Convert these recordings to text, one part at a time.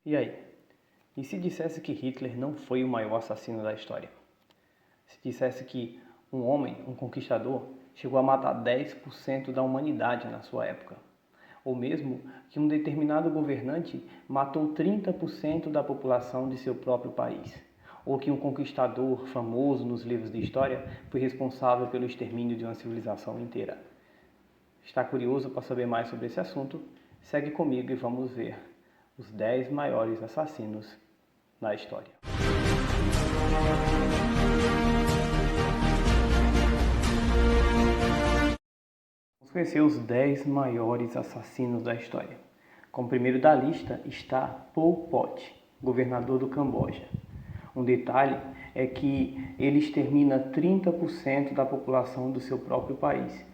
E aí? E se dissesse que Hitler não foi o maior assassino da história? Se dissesse que um homem, um conquistador, chegou a matar 10% da humanidade na sua época? Ou mesmo que um determinado governante matou 30% da população de seu próprio país? Ou que um conquistador famoso nos livros de história foi responsável pelo extermínio de uma civilização inteira? Está curioso para saber mais sobre esse assunto? Segue comigo e vamos ver os 10 maiores assassinos da história. Vamos conhecer os 10 maiores assassinos da história. Como primeiro da lista está Pol Pot, governador do Camboja. Um detalhe é que ele extermina 30% da população do seu próprio país,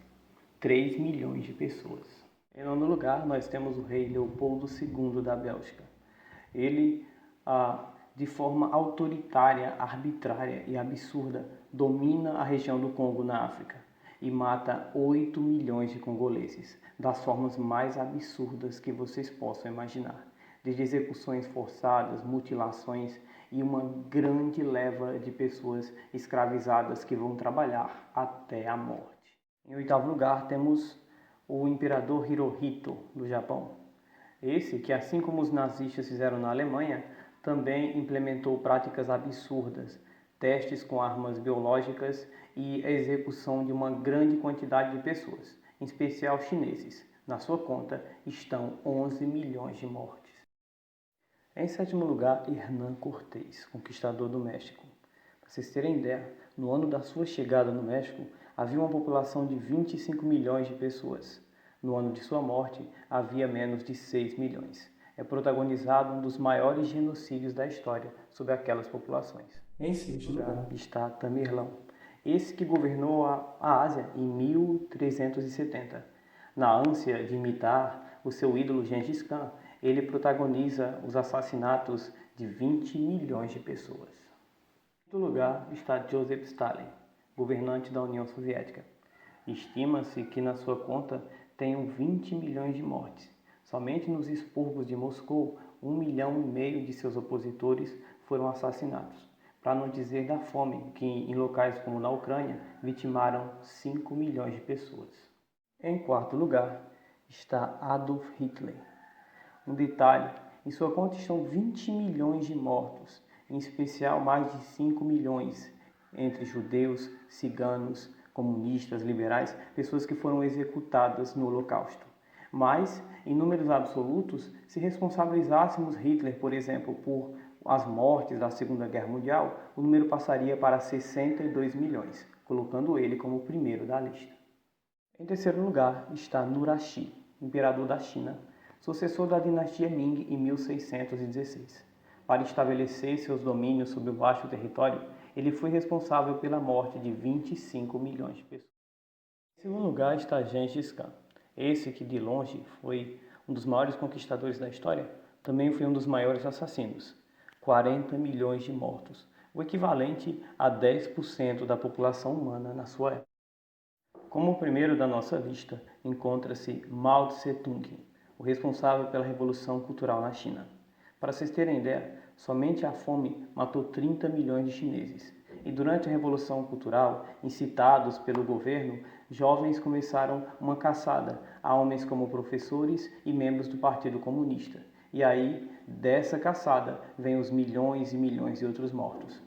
3 milhões de pessoas. Em nono lugar, nós temos o rei Leopoldo II da Bélgica. Ele, de forma autoritária, arbitrária e absurda, domina a região do Congo na África e mata 8 milhões de congoleses, das formas mais absurdas que vocês possam imaginar, desde execuções forçadas, mutilações e uma grande leva de pessoas escravizadas que vão trabalhar até a morte. Em oitavo lugar, temos o imperador Hirohito, do Japão. Esse, que assim como os nazistas fizeram na Alemanha, também implementou práticas absurdas, testes com armas biológicas e a execução de uma grande quantidade de pessoas, em especial chineses. Na sua conta estão 11 milhões de mortes. Em sétimo lugar, Hernán Cortés, conquistador do México. Para vocês terem ideia, no ano da sua chegada no México, havia uma população de 25 milhões de pessoas. No ano de sua morte, havia menos de 6 milhões. É protagonizado um dos maiores genocídios da história sobre aquelas populações. Em sexto lugar está Tamerlão, esse que governou a Ásia em 1370. Na ânsia de imitar o seu ídolo Gengis Khan, ele protagoniza os assassinatos de 20 milhões de pessoas. Em quinto lugar está Joseph Stalin, governante da União Soviética. Estima-se que na sua conta tenham 20 milhões de mortes. Somente nos expurgos de Moscou, 1,5 milhão de seus opositores foram assassinados. Para não dizer da fome, que em locais como na Ucrânia vitimaram 5 milhões de pessoas. Em quarto lugar está Adolf Hitler. Um detalhe, em sua conta estão 20 milhões de mortos, em especial mais de 5 milhões entre judeus, ciganos, comunistas, liberais, pessoas que foram executadas no Holocausto. Mas, em números absolutos, se responsabilizássemos Hitler, por exemplo, por as mortes da Segunda Guerra Mundial, o número passaria para 62 milhões, colocando ele como o primeiro da lista. Em terceiro lugar está Nuraxi, imperador da China, sucessor da dinastia Ming em 1616. Para estabelecer seus domínios sobre o vasto território, ele foi responsável pela morte de 25 milhões de pessoas. Em segundo lugar está Gengis Khan. Esse que de longe foi um dos maiores conquistadores da história, também foi um dos maiores assassinos. 40 milhões de mortos, o equivalente a 10% da população humana na sua época. Como o primeiro da nossa lista, encontra-se Mao Tse-tung, o responsável pela Revolução Cultural na China. Para vocês terem ideia, somente a fome matou 30 milhões de chineses. E durante a Revolução Cultural, incitados pelo governo, jovens começaram uma caçada a homens como professores e membros do Partido Comunista. E aí, dessa caçada, vem os milhões e milhões de outros mortos.